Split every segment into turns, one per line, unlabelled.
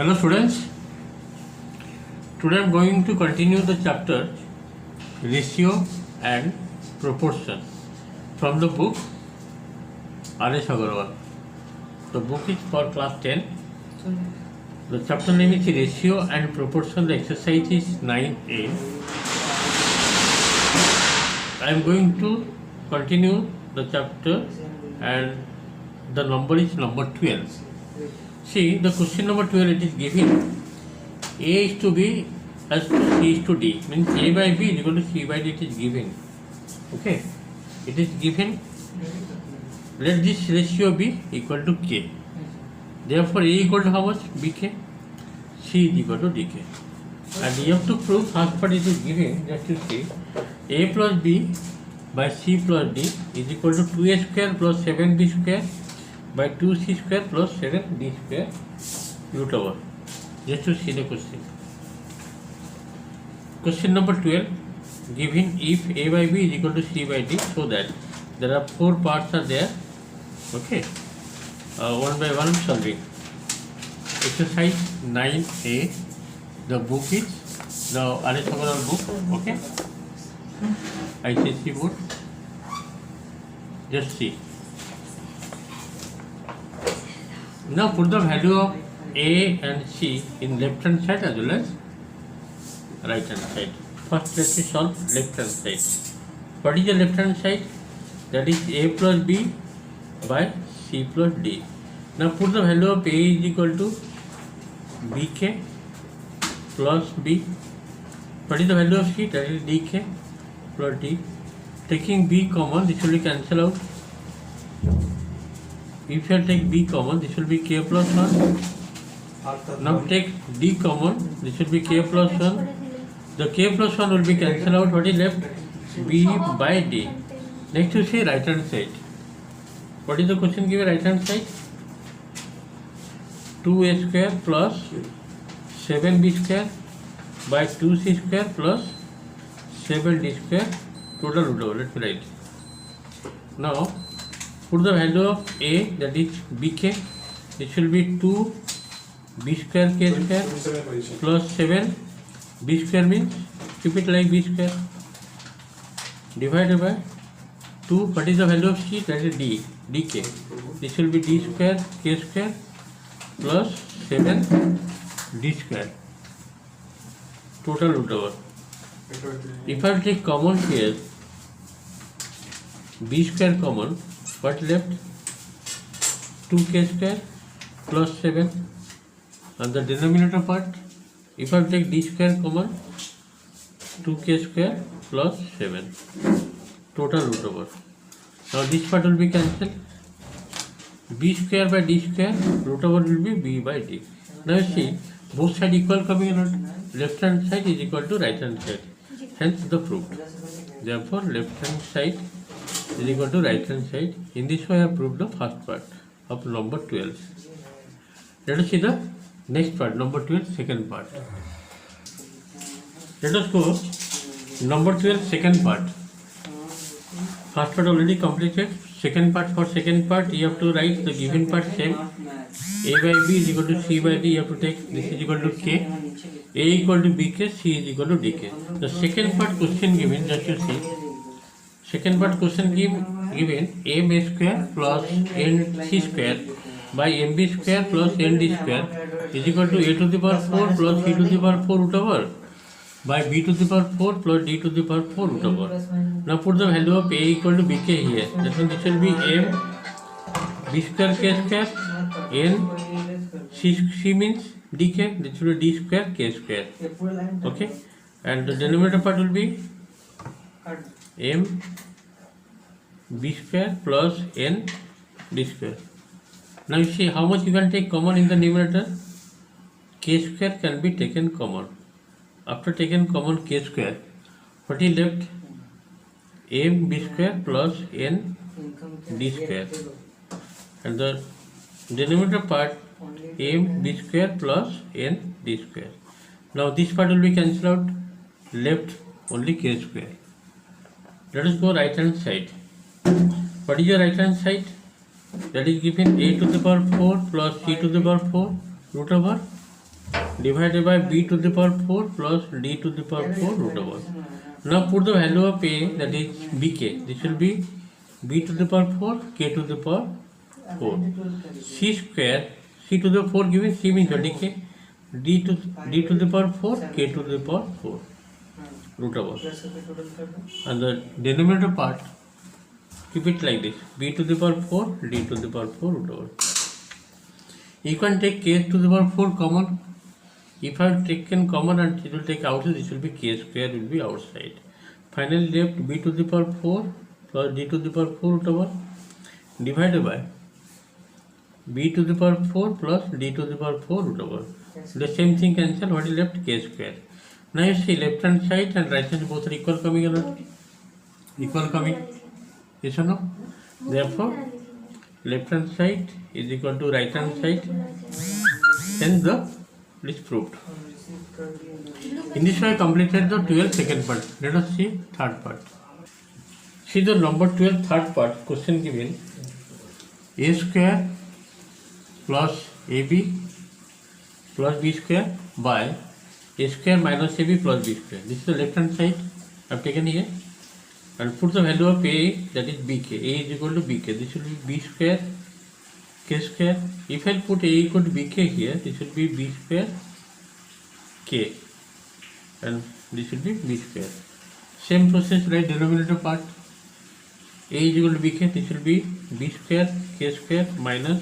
Hello students, today I am going to continue the chapter Ratio and Proportion from the book R.S. Agarwal. The book is for class 10. The chapter name is Ratio and Proportion. The exercise is 9A. I am going to continue the chapter and the number is number 12. See, the question number 12, it is given A is to B as to C is to D. Means A by B is equal to C by D, it is given. Okay. It is given. Let this ratio be equal to K. Therefore, A equal to how much? BK. C is equal to DK. And you have to prove first part it is given, just to see. A plus B by C plus D is equal to 2A square plus 7B square by 2C square plus 7D square root over. Just to see the question. Question number 12, given if A by B is equal to C by D, so that there are 4 parts are there. Okay. One by one solving. Exercise 9A. The book is the R.S. Agarwal book. Okay. ICSE board. Just see. Now put the value of A and C in left hand side as well as right hand side. First let me solve left hand side. What is the left hand side? That is A plus B by C plus D. Now put the value of A is equal to BK plus B. What is the value of C? That is DK plus D. Taking B common, this will be cancelled out. If you take B common, this will be K plus 1. Now take D common, this will be K plus 1. The K plus 1 will be cancelled out. What is left? B by D. Next you see right hand side. What is the question given right hand side? 2A square plus 7B square by 2C square plus 7D square total root over. Let me write. Now put the value of A, that is BK. It will be 2B square K square plus 7 B square means keep it like B square divided by 2. What is the value of C? That is D, DK. This will be D square K square plus 7 D square total root over. If I take common here, B square common, what left? 2K square plus 7 and the denominator part, if I take D square common, 2K square plus 7 total root over. Now this part will be cancelled. B square by D square root over will be B by D. Now you see both sides equal coming out. Left hand side is equal to right hand side. Hence the proof. Therefore left hand side is equal to right hand side. In this way I have proved the first part of number 12. Let us see the next part, number 12, second part. Let us go number 12, second part. First part already completed. Second part, for second part you have to write the given part same. A by B is equal to C by D. You have to take this is equal to K. A equal to BK, C is equal to DK. The second part question given, just you see. Second part question given A b square plus NC square by MB square plus ND square is equal to A to the power 4 plus C to the power 4 root over by B to the power 4 plus D to the power 4 root over. Now put the value of A equal to BK here. That means this will be M B square K square N C means DK, this will be D square K square. Okay, and the denominator part will be M B square plus N D square. Now you see how much you can take common in the numerator. K square can be taken common. After taking common K square, what is left? M B square plus N D square. And the denominator part M B square plus N D square. Now this part will be cancelled out. Left only K square. Let us go right hand side. What is your right hand side? That is given a to the power 4 plus c to the power 4 root over divided by b to the power 4 plus d to the power 4 root over. Now put the value of a, that is bk. This will be b to the power 4, k to the power 4. C square, c to the 4 given, c means dk, d to the power 4, k to the power 4 root over. And the denominator part, keep it like this, b to the power 4, d to the power 4 root over. You can take k to the power 4 common. If I have taken common and it will take outside, this will be k square will be outside. Finally left b to the power 4 plus d to the power 4 root over divided by b to the power 4 plus d to the power 4 root over. The same thing cancel, what is left? K square. Now you see left hand side and right hand both are equal coming or not? Equal coming. Yes or no? Therefore left hand side is equal to right hand side. Hence the is proved. In this way I completed the 12th second part. Let us see third part. See the number 12 third part. Question given: a square plus ab plus b square by a square minus ab plus b square. This is the left hand side I have taken here, and put the value of a, that is bk. A is equal to bk. This will be b square k square. If I put a equal to bk here, this will be b square k, and this will be b square. Same process, right? Denominator part, a is equal to bk. This will be b square k square minus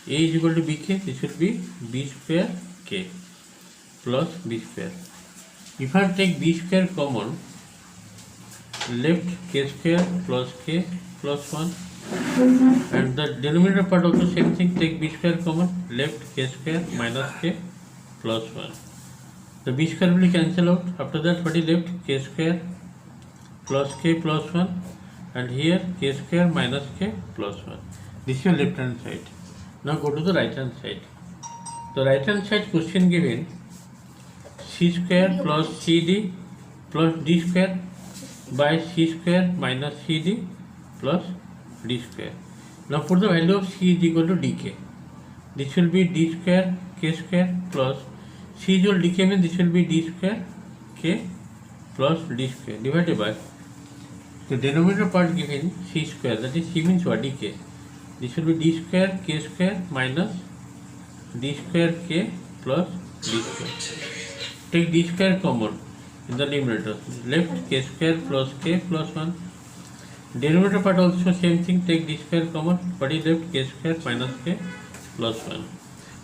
a is equal to bk. This will be b square k plus b square. If I take b square common, left k square plus k plus 1, and the denominator part also same thing, take b square common, left k square minus k plus 1. The b square will cancel out. After that, what is left? K square plus k plus 1, and here k square minus k plus 1. This is your left hand side. Now go to the right hand side. The right hand side question given: c square plus cd plus d square by c square minus cd plus d square. Now put the value of c is equal to dk. This will be d square k square plus c is equal to dk, means this will be d square k plus d square divided by the denominator part given c square, that is c means what? Dk. This will be d square k square minus d square k plus d square. Take d square common in the numerator, left k square plus k plus 1. Denominator part also same thing, take d square common, what is left? K square minus k plus 1.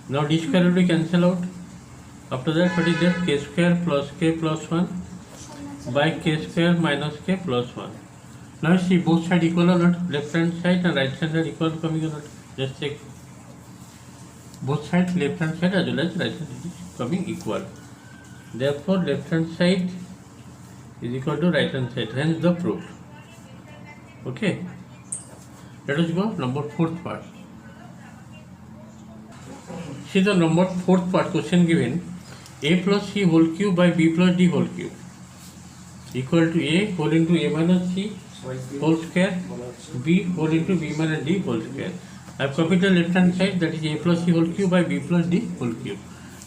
Now d square will be cancel out. After that, what is left? K square plus k plus 1 by k square minus k plus 1. Now see both sides equal or not? Left hand side and right hand side equal coming or not? Just check. Both sides, left hand side as well as right hand side is coming equal. Therefore left hand side is equal to right hand side, hence the proof. Okay, let us go number 4th part. See the number 4th part question given: a plus c whole cube by b plus d whole cube equal to a whole into a minus c whole square, b whole into b minus d whole square. I have copied the left hand side, that is a plus c whole cube by b plus d whole cube.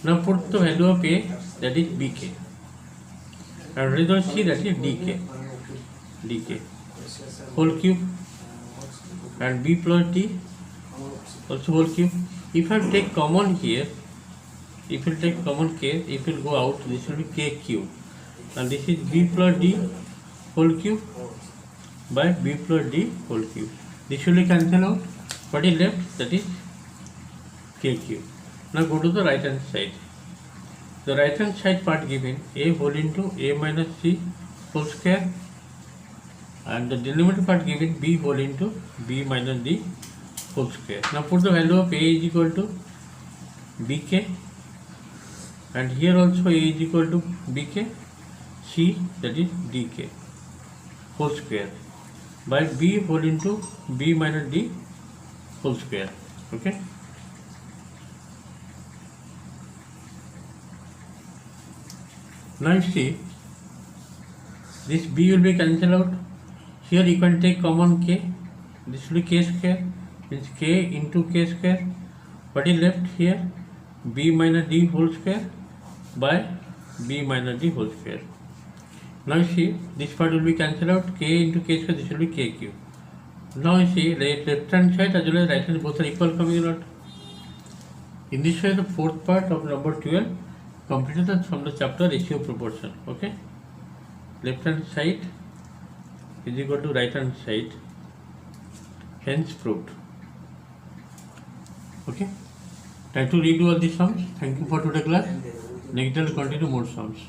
Now put the value of a, that is bk, and result c, that is dk whole cube, and b plus d also whole cube. If I take common here, if you take common k, if you go out, this will be k cube, and this is b plus d whole cube by b plus d whole cube. This will be cancel out. What is left? That is k cube. Now go to the right hand side. The right hand side part given: a whole into a minus c whole square, and the denominator part given b whole into b minus d whole square. Now put the value of a is equal to bk, and here also a is equal to bk, c, that is dk whole square by b whole into b minus d whole square. Okay. Now you see this b will be cancelled out. Here you can take common k. This will be k square, means k into k square. What is left here? b minus d whole square by b minus d whole square. Now you see this part will be cancelled out, k into k square, this will be k cube. Now you see left hand side as well as right hand both are equal coming out. In this way the fourth part of number 12 completed from the chapter ratio proportion. Okay, left hand side is equal to right hand side, hence proved. Okay, try to redo all these sums. Thank you for today's class. Next day will continue more sums.